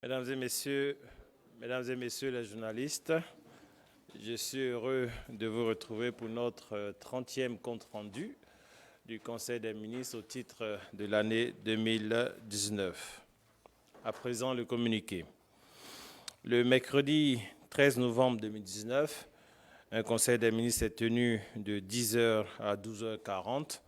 Mesdames et messieurs les journalistes, je suis heureux de vous retrouver pour notre 30e compte-rendu du Conseil des ministres au titre de l'année 2019. À présent, le communiqué. Le mercredi 13 novembre 2019, un Conseil des ministres est tenu de 10h à 12h40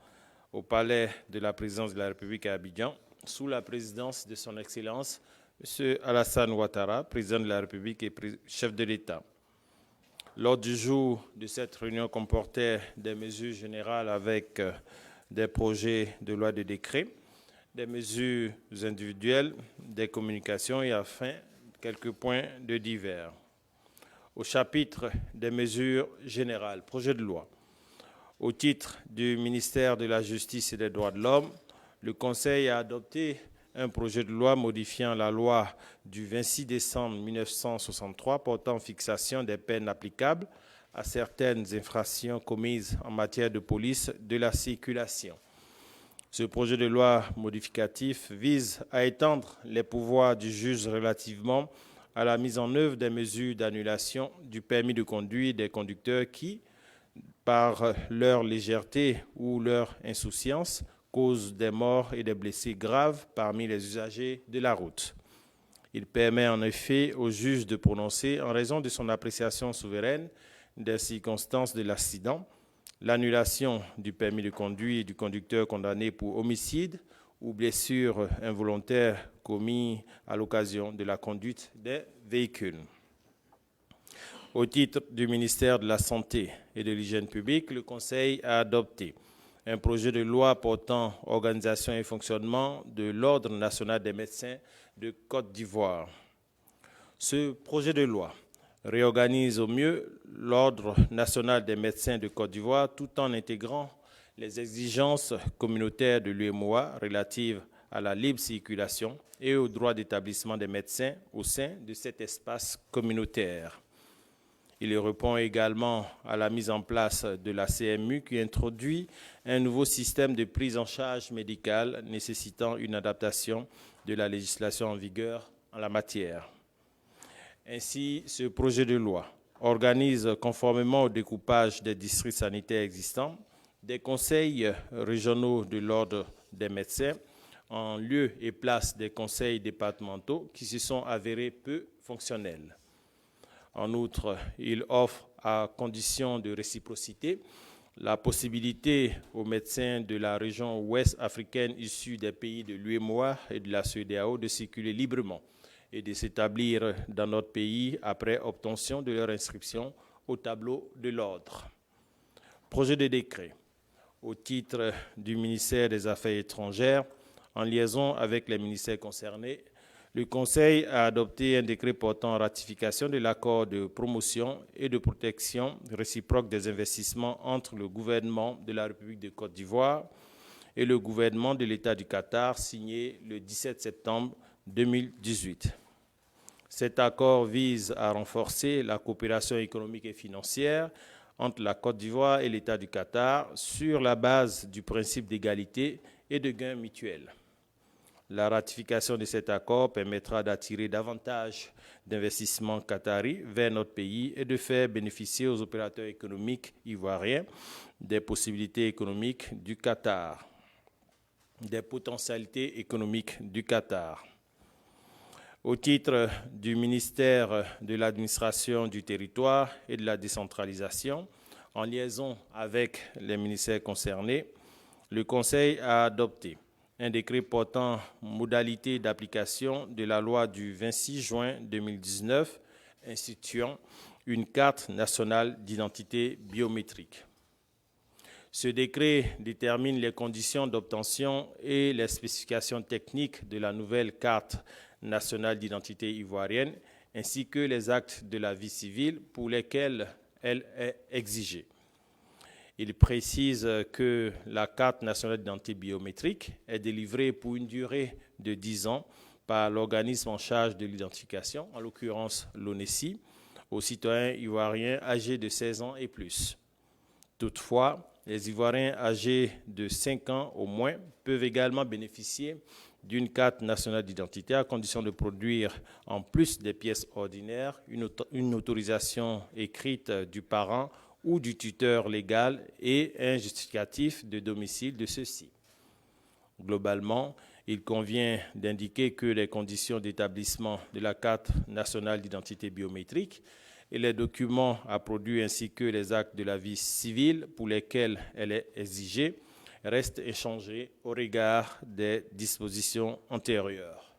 au Palais de la Présidence de la République à Abidjan, sous la présidence de son Excellence M. Alassane Ouattara, président de la République et chef de l'État. L'ordre du jour de cette réunion comportait des mesures générales avec des projets de loi de décret, des mesures individuelles, des communications et enfin quelques points de divers. Au chapitre des mesures générales, projet de loi. Au titre du ministère de la Justice et des Droits de l'Homme, le Conseil a adopté un projet de loi modifiant la loi du 26 décembre 1963 portant fixation des peines applicables à certaines infractions commises en matière de police de la circulation. Ce projet de loi modificatif vise à étendre les pouvoirs du juge relativement à la mise en œuvre des mesures d'annulation du permis de conduire des conducteurs qui, par leur légèreté ou leur insouciance, causent des morts et des blessés graves parmi les usagers de la route. Il permet en effet au juge de prononcer, en raison de son appréciation souveraine des circonstances de l'accident, l'annulation du permis de conduire du conducteur condamné pour homicide ou blessure involontaire commis à l'occasion de la conduite des véhicules. Au titre du ministère de la Santé et de l'Hygiène publique, le Conseil a adopté un projet de loi portant organisation et fonctionnement de l'Ordre national des médecins de Côte d'Ivoire. Ce projet de loi réorganise au mieux l'Ordre national des médecins de Côte d'Ivoire tout en intégrant les exigences communautaires de l'UEMOA relatives à la libre circulation et au droit d'établissement des médecins au sein de cet espace communautaire. Il répond également à la mise en place de la CMU qui introduit un nouveau système de prise en charge médicale nécessitant une adaptation de la législation en vigueur en la matière. Ainsi, ce projet de loi organise, conformément au découpage des districts sanitaires existants, des conseils régionaux de l'ordre des médecins en lieu et place des conseils départementaux qui se sont avérés peu fonctionnels. En outre, il offre, à condition de réciprocité, la possibilité aux médecins de la région ouest africaine issus des pays de l'UEMOA et de la CEDEAO de circuler librement et de s'établir dans notre pays après obtention de leur inscription au tableau de l'ordre. Projet de décret. Au titre du ministère des Affaires étrangères, en liaison avec les ministères concernés, le Conseil a adopté un décret portant ratification de l'accord de promotion et de protection réciproque des investissements entre le gouvernement de la République de Côte d'Ivoire et le gouvernement de l'État du Qatar, signé le 17 septembre 2018. Cet accord vise à renforcer la coopération économique et financière entre la Côte d'Ivoire et l'État du Qatar sur la base du principe d'égalité et de gain mutuel. La ratification de cet accord permettra d'attirer davantage d'investissements qataris vers notre pays et de faire bénéficier aux opérateurs économiques ivoiriens des possibilités économiques du Qatar, des potentialités économiques du Qatar. Au titre du ministère de l'Administration du Territoire et de la Décentralisation, en liaison avec les ministères concernés, le Conseil a adopté un décret portant modalité d'application de la loi du 26 juin 2019 instituant une carte nationale d'identité biométrique. Ce décret détermine les conditions d'obtention et les spécifications techniques de la nouvelle carte nationale d'identité ivoirienne ainsi que les actes de la vie civile pour lesquels elle est exigée. Il précise que la carte nationale d'identité biométrique est délivrée pour une durée de 10 ans par l'organisme en charge de l'identification, en l'occurrence l'ONESI, aux citoyens ivoiriens âgés de 16 ans et plus. Toutefois, les Ivoiriens âgés de 5 ans au moins peuvent également bénéficier d'une carte nationale d'identité à condition de produire, en plus des pièces ordinaires, une autorisation écrite du parent ou du tuteur légal et un justificatif de domicile de ceux-ci. Globalement, il convient d'indiquer que les conditions d'établissement de la carte nationale d'identité biométrique et les documents à produire ainsi que les actes de la vie civile pour lesquels elle est exigée restent inchangés au regard des dispositions antérieures.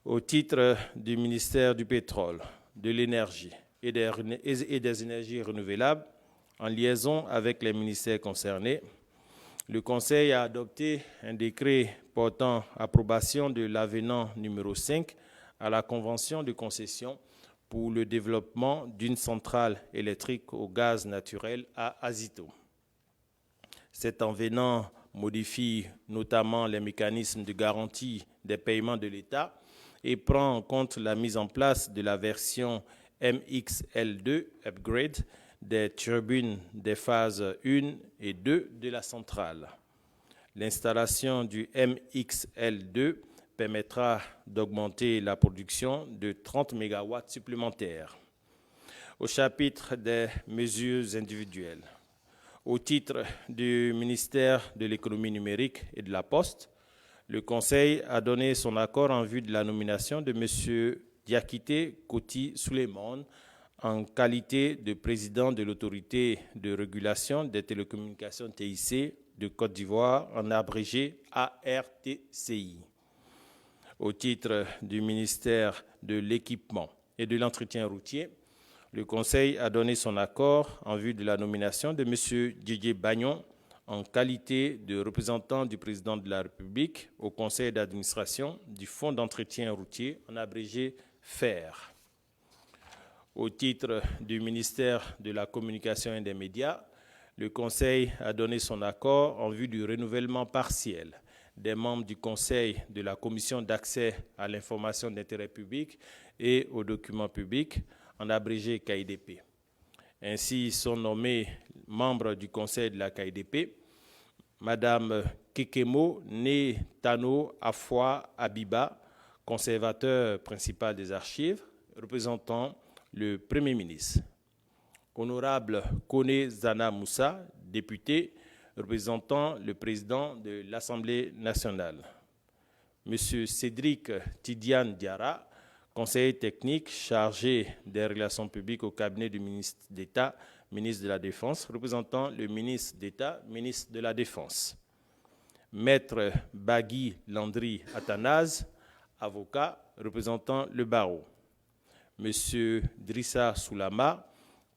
Au titre du ministère du Pétrole, de l'Énergie et des énergies renouvelables, en liaison avec les ministères concernés, le Conseil a adopté un décret portant approbation de l'avenant numéro 5 à la Convention de concession pour le développement d'une centrale électrique au gaz naturel à Azito. Cet avenant modifie notamment les mécanismes de garantie des paiements de l'État et prend en compte la mise en place de la version MXL2 Upgrade des turbines des phases 1 et 2 de la centrale. L'installation du MXL2 permettra d'augmenter la production de 30 MW supplémentaires. Au chapitre des mesures individuelles, au titre du ministère de l'économie numérique et de la Poste, le Conseil a donné son accord en vue de la nomination de M. Diakité Koti Souleymane en qualité de président de l'autorité de régulation des télécommunications TIC de Côte d'Ivoire, en abrégé ARTCI. Au titre du ministère de l'Équipement et de l'Entretien routier, le Conseil a donné son accord en vue de la nomination de M. Didier Bagnon en qualité de représentant du président de la République au conseil d'administration du Fonds d'entretien routier, en abrégé FER. Au titre du ministère de la Communication et des Médias, le Conseil a donné son accord en vue du renouvellement partiel des membres du Conseil de la Commission d'accès à l'information d'intérêt public et aux documents publics, en abrégé KIDP. Ainsi sont nommés membres du Conseil de la KIDP Madame Kekemo Né Tano Afwa Abiba, conservateur principal des archives, représentant le Premier ministre. Honorable Kone Zana Moussa, député, représentant le président de l'Assemblée nationale. Monsieur Cédric Tidiane Diarra, conseiller technique chargé des relations publiques au cabinet du ministre d'État, ministre de la Défense, représentant le ministre d'État, ministre de la Défense. Maître Bagui Landry Athanase, avocat, représentant le barreau. Monsieur Drissa Soulama,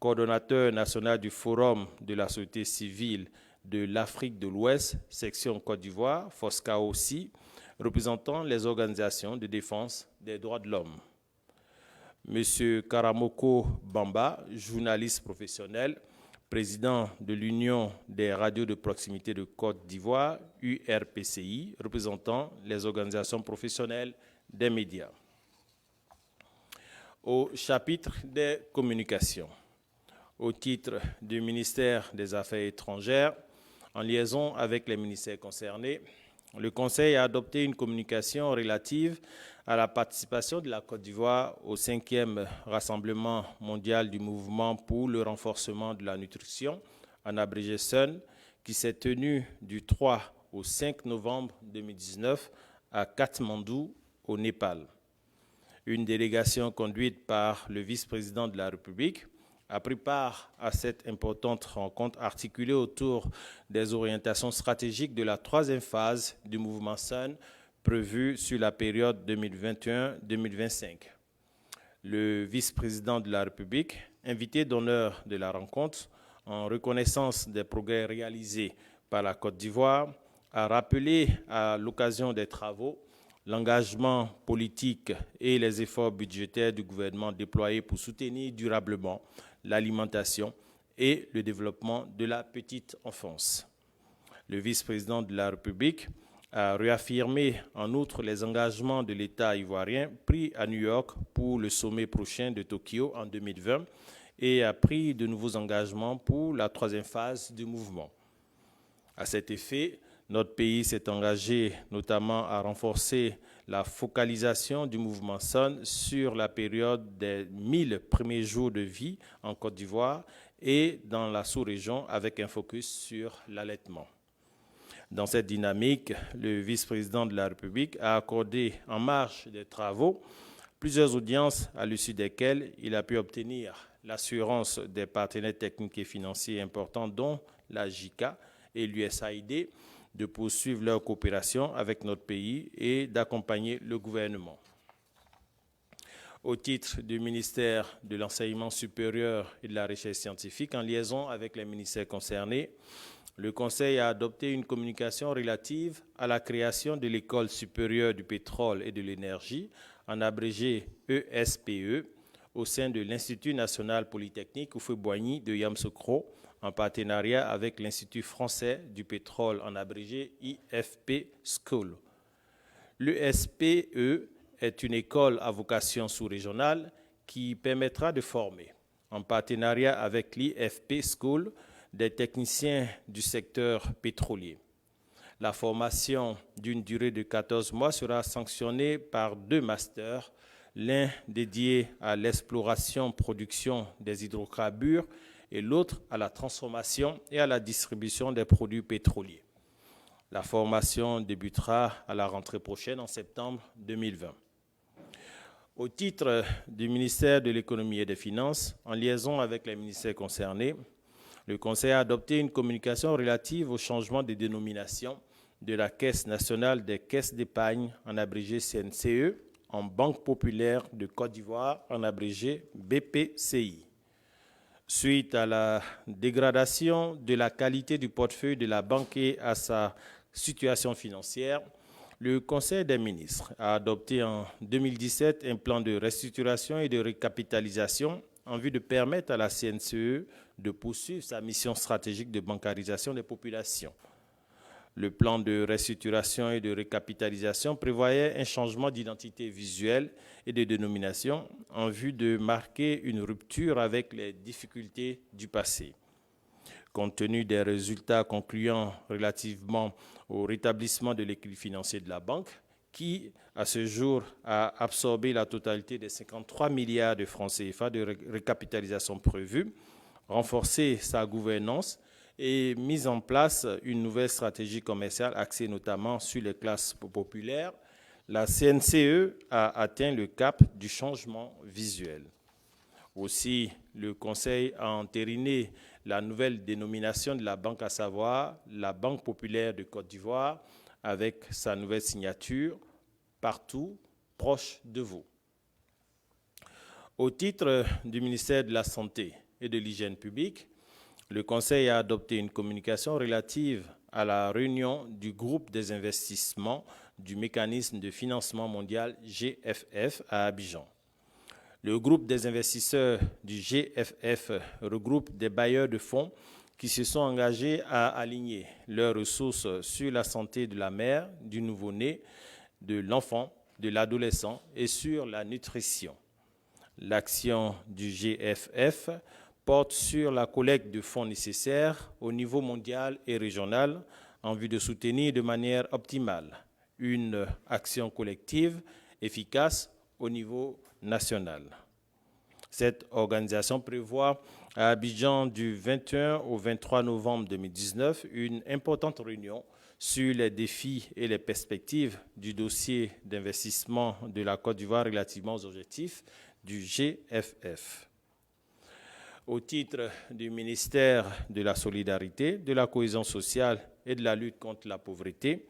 coordonnateur national du Forum de la société civile de l'Afrique de l'Ouest, section Côte d'Ivoire, FOSCA aussi, représentant les organisations de défense des droits de l'homme. Monsieur Karamoko Bamba, journaliste professionnel, président de l'Union des radios de proximité de Côte d'Ivoire, URPCI, représentant les organisations professionnelles des médias. Au chapitre des communications, au titre du ministère des Affaires étrangères, en liaison avec les ministères concernés, le Conseil a adopté une communication relative à la participation de la Côte d'Ivoire au 5e Rassemblement mondial du mouvement pour le renforcement de la nutrition, en abrégé SUN, qui s'est tenu du 3 au 5 novembre 2019 à Katmandou, au Népal. Une délégation conduite par le vice-président de la République a pris part à cette importante rencontre articulée autour des orientations stratégiques de la 3e phase du mouvement SUN prévue sur la période 2021-2025. Le vice-président de la République, invité d'honneur de la rencontre, en reconnaissance des progrès réalisés par la Côte d'Ivoire, a rappelé à l'occasion des travaux l'engagement politique et les efforts budgétaires du gouvernement déployés pour soutenir durablement l'alimentation et le développement de la petite enfance. Le vice-président de la République a réaffirmé en outre les engagements de l'État ivoirien pris à New York pour le sommet prochain de Tokyo en 2020 et a pris de nouveaux engagements pour la 3e phase du mouvement. À cet effet, Notre pays s'est engagé notamment à renforcer la focalisation du mouvement SON sur la période des 1000 premiers jours de vie en Côte d'Ivoire et dans la sous-région avec un focus sur l'allaitement. Dans cette dynamique, le vice-président de la République a accordé en marge des travaux plusieurs audiences à l'issue desquelles il a pu obtenir l'assurance des partenaires techniques et financiers importants dont la JICA et l'USAID de poursuivre leur coopération avec notre pays et d'accompagner le gouvernement. Au titre du ministère de l'Enseignement supérieur et de la Recherche scientifique, en liaison avec les ministères concernés, le Conseil a adopté une communication relative à la création de l'École supérieure du pétrole et de l'énergie, en abrégé ESPE, au sein de l'Institut national polytechnique Houphouët-Boigny de Yamoussoukro, en partenariat avec l'Institut français du pétrole, en abrégé IFP School. L'ESPE est une école à vocation sous-régionale qui permettra de former, en partenariat avec l'IFP School, des techniciens du secteur pétrolier. La formation d'une durée de 14 mois sera sanctionnée par 2 masters, l'un dédié à l'exploration-production des hydrocarbures et l'autre à la transformation et à la distribution des produits pétroliers. La formation débutera à la rentrée prochaine en septembre 2020. Au titre du ministère de l'Économie et des Finances, en liaison avec les ministères concernés, le Conseil a adopté une communication relative au changement de dénomination de la Caisse nationale des caisses d'épargne, en abrégé CNCE, en Banque populaire de Côte d'Ivoire, en abrégé BPCI. Suite à la dégradation de la qualité du portefeuille de la banque et à sa situation financière, le Conseil des ministres a adopté en 2017 un plan de restructuration et de récapitalisation en vue de permettre à la CNCE de poursuivre sa mission stratégique de bancarisation des populations. Le plan de restructuration et de récapitalisation prévoyait un changement d'identité visuelle et de dénomination en vue de marquer une rupture avec les difficultés du passé. Compte tenu des résultats concluants relativement au rétablissement de l'équilibre financier de la banque, qui, à ce jour, a absorbé la totalité des 53 milliards de francs CFA de récapitalisation prévus, renforcé sa gouvernance et mis en place une nouvelle stratégie commerciale axée notamment sur les classes populaires, la CNCE a atteint le cap du changement visuel. Aussi, le Conseil a entériné la nouvelle dénomination de la banque, à savoir la Banque populaire de Côte d'Ivoire, avec sa nouvelle signature, partout proche de vous. Au titre du ministère de la Santé et de l'Hygiène publique, le Conseil a adopté une communication relative à la réunion du groupe des investissements du mécanisme de financement mondial GFF à Abidjan. Le groupe des investisseurs du GFF regroupe des bailleurs de fonds qui se sont engagés à aligner leurs ressources sur la santé de la mère, du nouveau-né, de l'enfant, de l'adolescent et sur la nutrition. L'action du GFF porte sur la collecte de fonds nécessaires au niveau mondial et régional en vue de soutenir de manière optimale une action collective efficace au niveau national. Cette organisation prévoit à Abidjan du 21 au 23 novembre 2019 une importante réunion sur les défis et les perspectives du dossier d'investissement de la Côte d'Ivoire relativement aux objectifs du GFF. Au titre du ministère de la Solidarité, de la Cohésion sociale et de la lutte contre la pauvreté,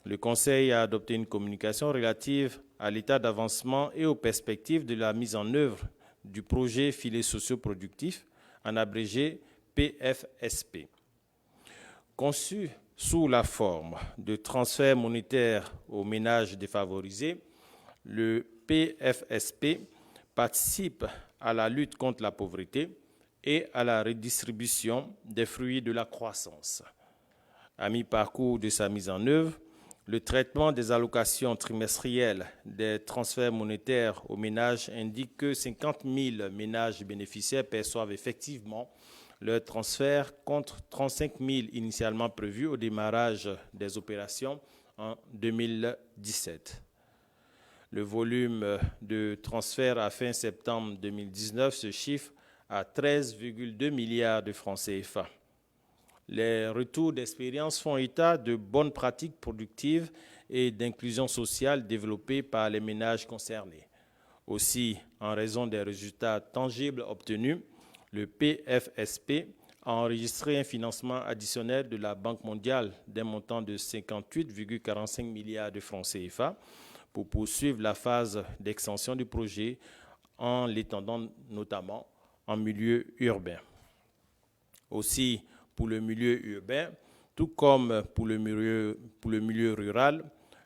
le Conseil a adopté une communication relative à l'état d'avancement et aux perspectives de la mise en œuvre du projet Filet socio-productif, en abrégé PFSP. Conçu sous la forme de transfert monétaire aux ménages défavorisés, le PFSP participe à la lutte contre la pauvreté et à la redistribution des fruits de la croissance. À mi-parcours de sa mise en œuvre, le traitement des allocations trimestrielles des transferts monétaires aux ménages indique que 50 000 ménages bénéficiaires perçoivent effectivement leur transfert contre 35 000 initialement prévus au démarrage des opérations en 2017. Le volume de transfert à fin septembre 2019 se chiffre à 13,2 milliards de francs CFA. Les retours d'expérience font état de bonnes pratiques productives et d'inclusion sociale développées par les ménages concernés. Aussi, en raison des résultats tangibles obtenus, le PFSP a enregistré un financement additionnel de la Banque mondiale d'un montant de 58,45 milliards de francs CFA pour poursuivre la phase d'extension du projet en l'étendant notamment en milieu urbain. Aussi, pour le milieu urbain, tout comme pour le milieu rural,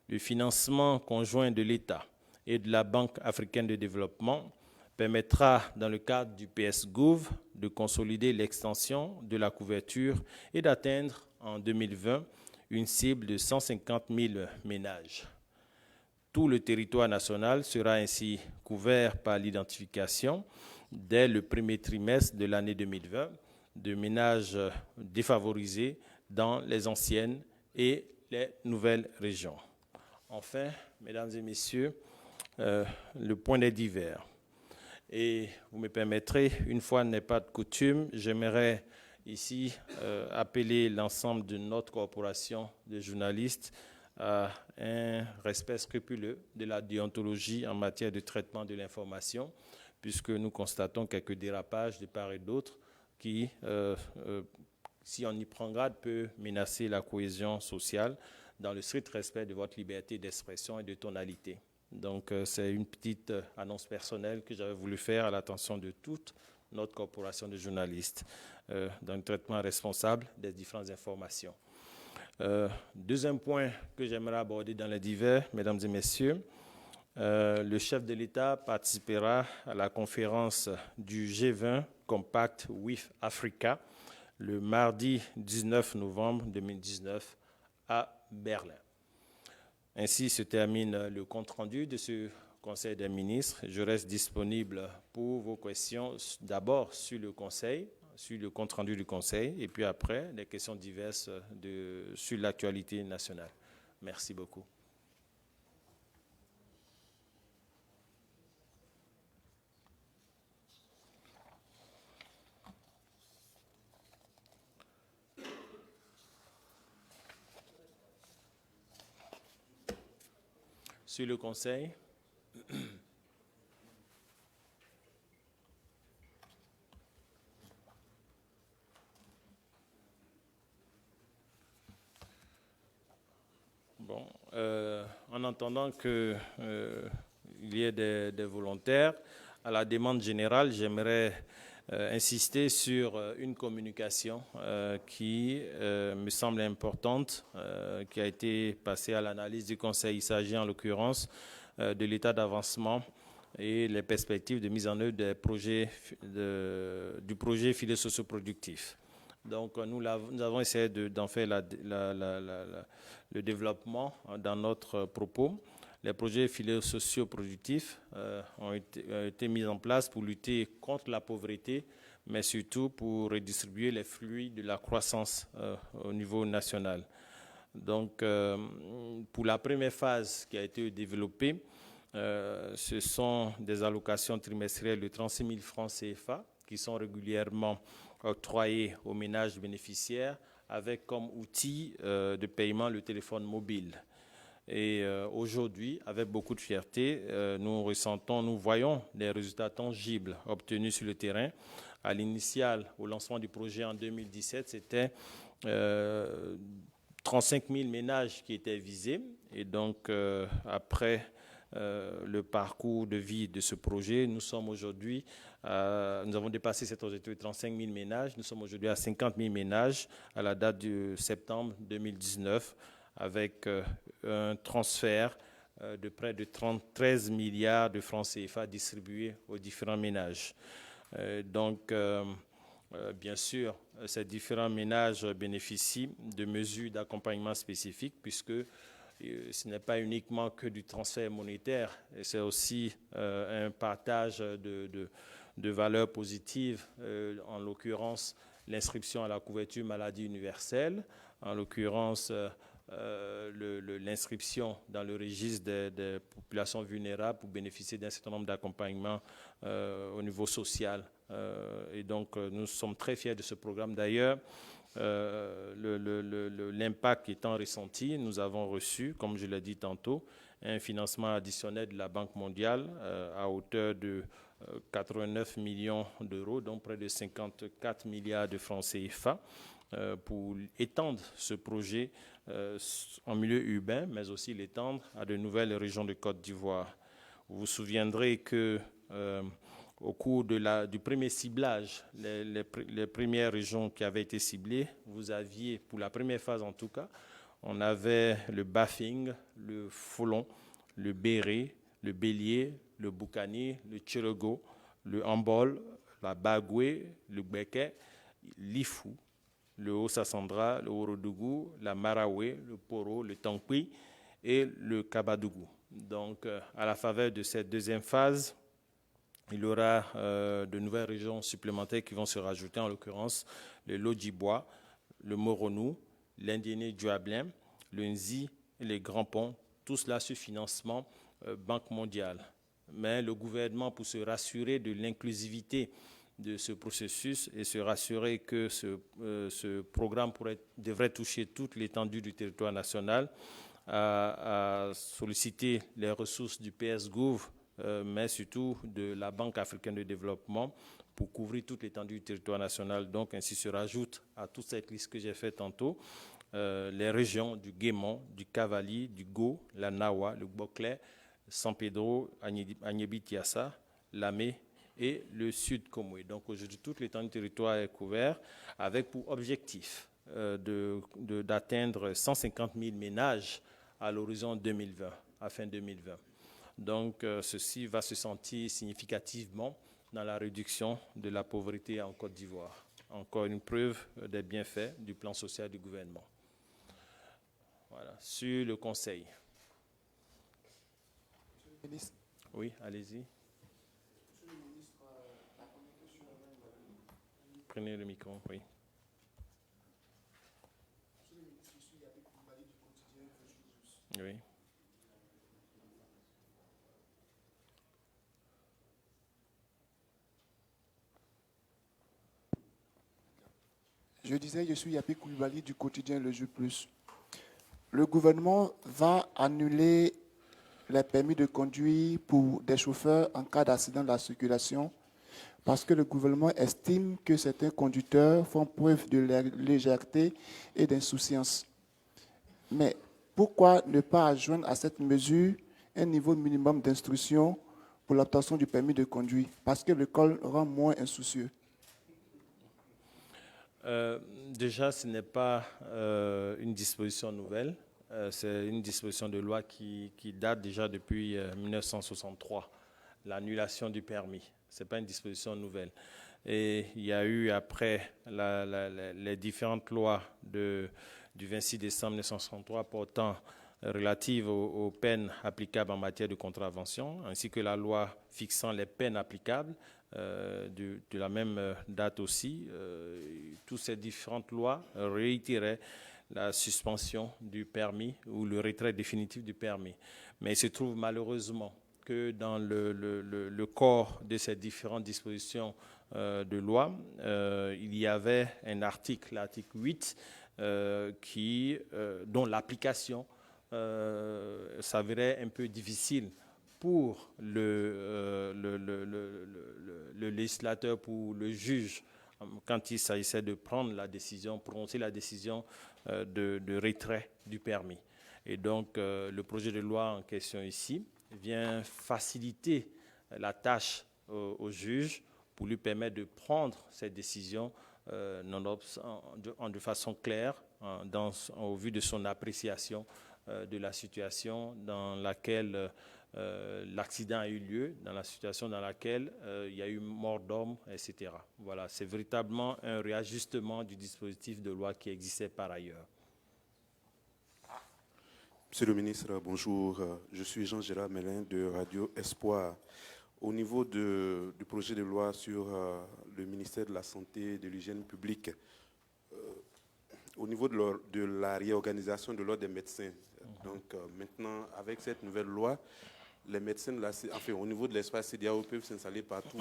le financement conjoint de l'État et de la Banque africaine de développement permettra, dans le cadre du PS-Gouv, de consolider l'extension de la couverture et d'atteindre en 2020 une cible de 150 000 ménages. Tout le territoire national sera ainsi couvert par l'identification, dès le premier trimestre de l'année 2020, de ménages défavorisés dans les anciennes et les nouvelles régions. Enfin, mesdames et messieurs, le point des divers. Et vous me permettrez, une fois n'est pas de coutume, j'aimerais ici appeler l'ensemble de notre corporation de journalistes à un respect scrupuleux de la déontologie en matière de traitement de l'information, puisque nous constatons quelques dérapages de part et d'autre qui, si on y prend garde, peut menacer la cohésion sociale dans le strict respect de votre liberté d'expression et de tonalité. Donc, c'est une petite annonce personnelle que j'avais voulu faire à l'attention de toute notre corporation de journalistes dans le traitement responsable des différentes informations. Deuxième point que j'aimerais aborder dans les divers, mesdames et messieurs, le chef de l'État participera à la conférence du G20 Compact with Africa le mardi 19 novembre 2019 à Berlin. Ainsi se termine le compte-rendu de ce Conseil des ministres. Je reste disponible pour vos questions, d'abord sur le Conseil, sur le compte-rendu du Conseil, et puis après, des questions diverses sur l'actualité nationale. Merci beaucoup. Sur le Conseil. Bon, en entendant qu'il y ait des volontaires, à la demande générale, j'aimerais insister sur une communication qui me semble importante, qui a été passée à l'analyse du Conseil. Il s'agit en l'occurrence de l'état d'avancement et les perspectives de mise en œuvre des projets, du projet filet socio-productif. Donc, nous avons essayé d'en faire le développement dans notre propos. Les projets filets socio-productifs ont été mis en place pour lutter contre la pauvreté, mais surtout pour redistribuer les flux de la croissance au niveau national. Donc, pour la première phase qui a été développée, ce sont des allocations trimestrielles de 36 000 francs CFA qui sont régulièrement octroyées aux ménages bénéficiaires avec comme outil de paiement le téléphone mobile. Et aujourd'hui, avec beaucoup de fierté, nous voyons des résultats tangibles obtenus sur le terrain. À l'initial, au lancement du projet en 2017, c'était 35 000 ménages qui étaient visés. Et donc, après le parcours de vie de ce projet, nous avons dépassé cet objectif de 35 000 ménages. Nous sommes aujourd'hui à 50 000 ménages à la date de septembre 2019, avec un transfert de près de 13 milliards de francs CFA distribués aux différents ménages. Donc, bien sûr, ces différents ménages bénéficient de mesures d'accompagnement spécifiques puisque ce n'est pas uniquement que du transfert monétaire, c'est aussi un partage de valeurs positives, en l'occurrence l'inscription à la couverture maladie universelle, en l'occurrence l'inscription dans le registre des populations vulnérables pour bénéficier d'un certain nombre d'accompagnements au niveau social. Et donc, nous sommes très fiers de ce programme. D'ailleurs, l'impact étant ressenti, nous avons reçu, comme je l'ai dit tantôt, un financement additionnel de la Banque mondiale à hauteur de 89 millions d'euros, donc près de 54 milliards de francs CFA, pour étendre ce projet en milieu urbain, mais aussi l'étendre à de nouvelles régions de Côte d'Ivoire. Vous vous souviendrez que au cours du premier ciblage, les premières régions qui avaient été ciblées, vous aviez, pour la première phase en tout cas, on avait le Bafing, le Folon, le Béré, le Bélier, le Boukani, le Tchirego, le Ambol, la Bagoué, le Gbeke, l'Ifou, le Haut-Sassandra, le Horodougou, la Maraoué, le Poro, le Tankwi et le Kabadougou. Donc, à la faveur de cette deuxième phase, il y aura de nouvelles régions supplémentaires qui vont se rajouter, en l'occurrence le Lodjibois, le Moronou, l'Indiéné Duablin, le Nzi et les Grands Ponts, tout cela sur financement Banque mondiale. Mais le gouvernement, pour se rassurer de l'inclusivité de ce processus et se rassurer que ce programme devrait toucher toute l'étendue du territoire national, a sollicité les ressources du PS-Gouv, mais surtout de la Banque africaine de développement pour couvrir toute l'étendue du territoire national. Donc, ainsi se rajoute à toute cette liste que j'ai faite tantôt les régions du Guémont, du Cavali, du Go, la Nawa, le Boclé, San Pedro, Agnébi-Tiassa, Lamé et le Sud Komoué. Donc, aujourd'hui, toute l'étendue du territoire est couvert avec pour objectif d'atteindre 150 000 ménages à l'horizon 2020, à fin 2020. Donc, ceci va se sentir significativement dans la réduction de la pauvreté en Côte d'Ivoire. Encore une preuve des bienfaits du plan social du gouvernement. Voilà. Sur le Conseil. Monsieur le ministre. Oui, allez-y. Monsieur le ministre, la première question est... Prenez le micro, oui. Monsieur le ministre, je suis avec Koulibaly du quotidien Le Jour Plus. Oui. Je disais, je suis Yapi Koulibaly du quotidien Le Jour Plus. Le gouvernement va annuler les permis de conduire pour des chauffeurs en cas d'accident de la circulation parce que le gouvernement estime que certains conducteurs font preuve de légèreté et d'insouciance. Mais pourquoi ne pas adjoindre à cette mesure un niveau minimum d'instruction pour l'obtention du permis de conduire? Parce que l'école rend moins insoucieux. Déjà, ce n'est pas une disposition nouvelle. C'est une disposition de loi qui date déjà depuis 1963, l'annulation du permis. Ce n'est pas une disposition nouvelle. Et il y a eu, après les différentes lois du 26 décembre 1963 portant relatives aux peines applicables en matière de contravention, ainsi que la loi fixant les peines applicables, de la même date aussi, toutes ces différentes lois réitéraient la suspension du permis ou le retrait définitif du permis. Mais il se trouve malheureusement que dans le corps de ces différentes dispositions de loi, il y avait un article, l'article 8, dont l'application s'avérait un peu difficile pour le législateur, pour le juge, quand il s'agissait de prendre la décision, prononcer la décision de retrait du permis. Et donc, le projet de loi en question ici vient faciliter la tâche au juge pour lui permettre de prendre cette décision de façon claire, au vu de son appréciation de la situation dans laquelle l'accident a eu lieu, dans la situation dans laquelle il y a eu mort d'homme, etc. Voilà, c'est véritablement un réajustement du dispositif de loi qui existait par ailleurs. Monsieur le ministre, bonjour. Je suis Jean-Gérard Mélin de Radio Espoir. au niveau du projet de loi sur le ministère de la Santé et de l'Hygiène publique, au niveau de la réorganisation de l'ordre des médecins. Donc maintenant, avec cette nouvelle loi, les médecins, au niveau de l'espace CEDEAO peuvent s'installer partout.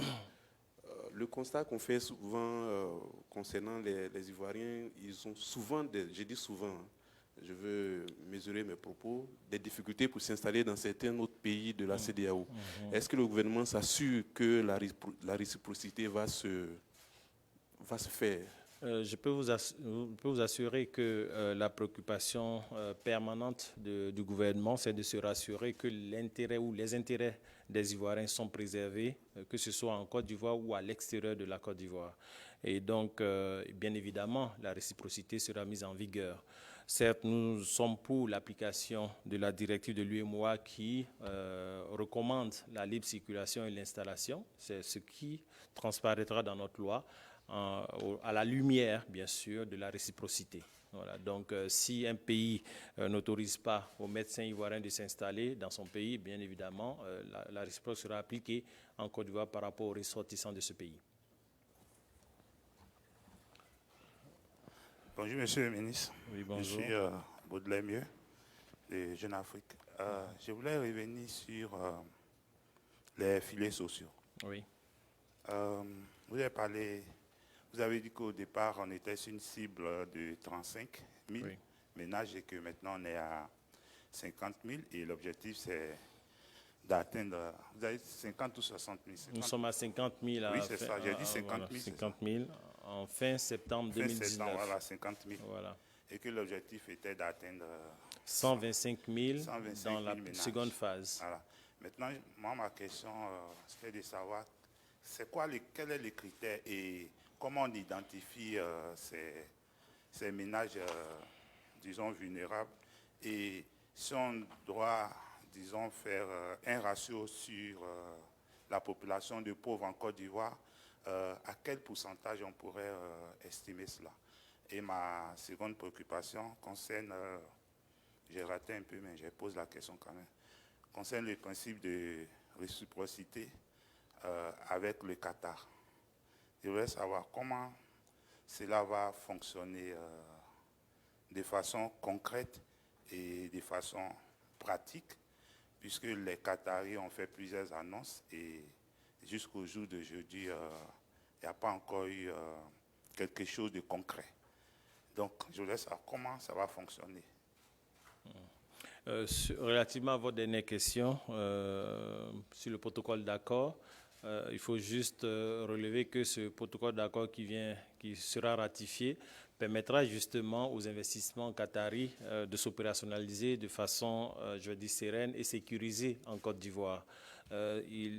Le constat qu'on fait souvent concernant les Ivoiriens, ils ont souvent, je dis souvent, je veux mesurer mes propos, des difficultés pour s'installer dans certains autres pays de la CEDEAO. Est-ce que le gouvernement s'assure que la réciprocité va se faire? Je peux vous assurer que la préoccupation permanente du gouvernement, c'est de se rassurer que l'intérêt ou les intérêts des Ivoiriens sont préservés, que ce soit en Côte d'Ivoire ou à l'extérieur de la Côte d'Ivoire. Et donc, bien évidemment, la réciprocité sera mise en vigueur. Certes, nous sommes pour l'application de la directive de l'UEMOA qui recommande la libre circulation et l'installation. C'est ce qui transparaîtra dans notre loi, à la lumière, bien sûr, de la réciprocité. Voilà. Donc, si un pays n'autorise pas aux médecins ivoiriens de s'installer dans son pays, bien évidemment, la réciprocité sera appliquée en Côte d'Ivoire par rapport aux ressortissants de ce pays. Bonjour, monsieur le ministre. Oui, bonjour. Je suis Baudelaire Mieux, de Jeune Afrique. Je voulais revenir sur les filets sociaux. Oui. Vous avez dit qu'au départ, on était sur une cible de 35 000 Oui. ménages et que maintenant on est à 50 000 et l'objectif c'est d'atteindre, vous avez dit 50 ou 60 000 Nous sommes à 50 000. Oui, c'est ça, j'ai dit 50 000. Voilà, 50 000 en fin septembre 2019. Septembre, voilà, 50 000. Voilà. Et que l'objectif était d'atteindre 125 000 dans la ménages. seconde phase. Voilà. Maintenant, moi, ma question, c'est de savoir quels sont les critères et comment on identifie ces ménages, disons, vulnérables. Et si on doit, disons, faire un ratio sur la population de pauvres en Côte d'Ivoire, à quel pourcentage on pourrait estimer cela? Et ma seconde préoccupation concerne, j'ai raté un peu, mais je pose la question quand même, concerne le principe de réciprocité avec le Qatar. Je voudrais savoir comment cela va fonctionner de façon concrète et de façon pratique, puisque les Qataris ont fait plusieurs annonces et jusqu'au jour de jeudi, il n'y a pas encore eu quelque chose de concret. Donc, je voudrais savoir comment ça va fonctionner. Relativement à votre dernière question, sur le protocole d'accord, il faut juste relever que ce protocole d'accord qui sera ratifié permettra justement aux investissements qataris de s'opérationnaliser de façon, je vais dire, sereine et sécurisée en Côte d'Ivoire.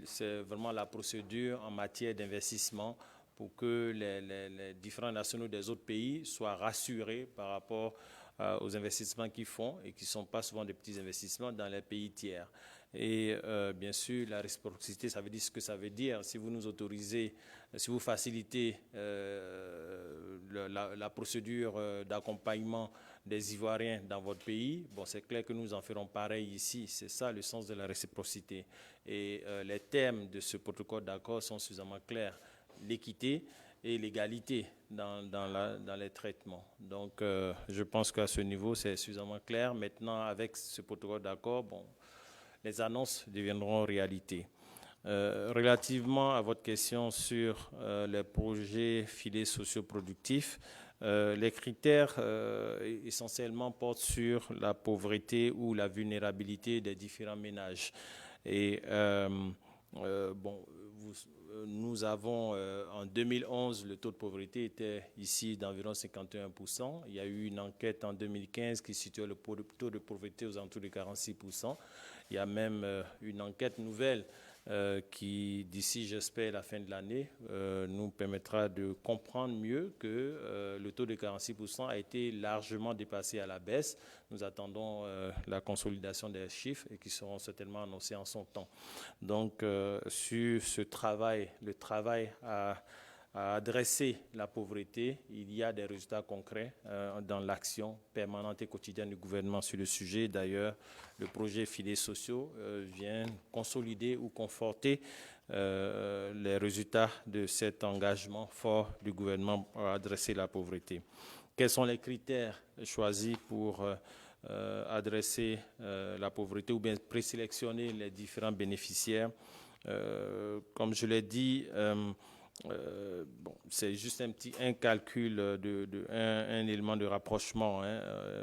C'est vraiment la procédure en matière d'investissement pour que les différents nationaux des autres pays soient rassurés par rapport aux investissements qu'ils font et qui ne sont pas souvent des petits investissements dans les pays tiers. Et bien sûr, la réciprocité, ça veut dire ce que ça veut dire. Si vous nous autorisez, si vous facilitez la procédure d'accompagnement des Ivoiriens dans votre pays, bon, c'est clair que nous en ferons pareil ici. C'est ça le sens de la réciprocité. Et les termes de ce protocole d'accord sont suffisamment clairs. L'équité et l'égalité dans les traitements. Donc, je pense qu'à ce niveau, c'est suffisamment clair. Maintenant, avec ce protocole d'accord, bon, les annonces deviendront réalité. Relativement à votre question sur les projets filets socioproductifs, les critères essentiellement portent sur la pauvreté ou la vulnérabilité des différents ménages. Et nous avons, en 2011, le taux de pauvreté était ici d'environ 51%. Il y a eu une enquête en 2015 qui situait le taux de pauvreté aux alentours de 46%. Il y a même une enquête nouvelle qui, d'ici, j'espère, la fin de l'année, nous permettra de comprendre mieux que le taux de 46% a été largement dépassé à la baisse. Nous attendons la consolidation des chiffres et qui seront certainement annoncés en son temps. Donc, sur ce travail, le travail à à adresser la pauvreté, il y a des résultats concrets dans l'action permanente et quotidienne du gouvernement sur le sujet. D'ailleurs, le projet Filets sociaux vient consolider ou conforter les résultats de cet engagement fort du gouvernement à adresser la pauvreté. Quels sont les critères choisis pour adresser la pauvreté ou bien présélectionner les différents bénéficiaires? Comme je l'ai dit, c'est juste un calcul, un élément de rapprochement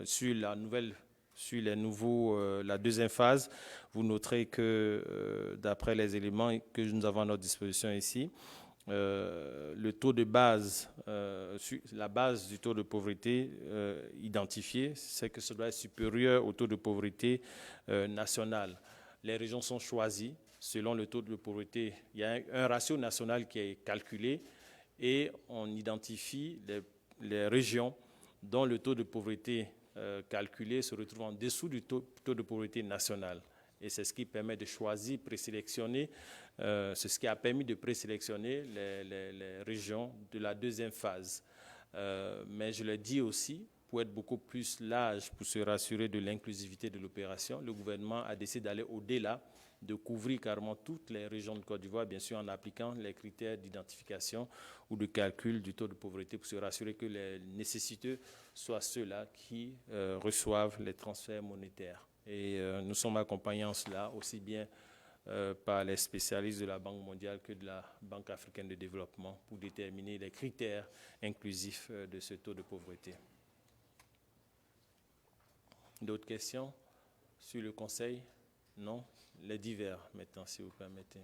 sur la deuxième phase. Vous noterez que d'après les éléments que nous avons à notre disposition ici, le taux de base, la base du taux de pauvreté identifié, c'est que ce doit être supérieur au taux de pauvreté national. Les régions sont choisies selon le taux de pauvreté. Il y a un ratio national qui est calculé et on identifie les régions dont le taux de pauvreté calculé se retrouve en dessous du taux de pauvreté national. Et c'est ce qui permet de choisir, présélectionner, c'est ce qui a permis de présélectionner les régions de la deuxième phase. Mais je le dis aussi, pour être beaucoup plus large, pour se rassurer de l'inclusivité de l'opération, le gouvernement a décidé d'aller au-delà, de couvrir carrément toutes les régions de Côte d'Ivoire, bien sûr en appliquant les critères d'identification ou de calcul du taux de pauvreté pour se rassurer que les nécessiteux soient ceux-là qui reçoivent les transferts monétaires. Et nous sommes accompagnés en cela aussi bien par les spécialistes de la Banque mondiale que de la Banque africaine de développement pour déterminer les critères inclusifs de ce taux de pauvreté. D'autres questions sur le Conseil? Non? Les divers, maintenant, si vous permettez.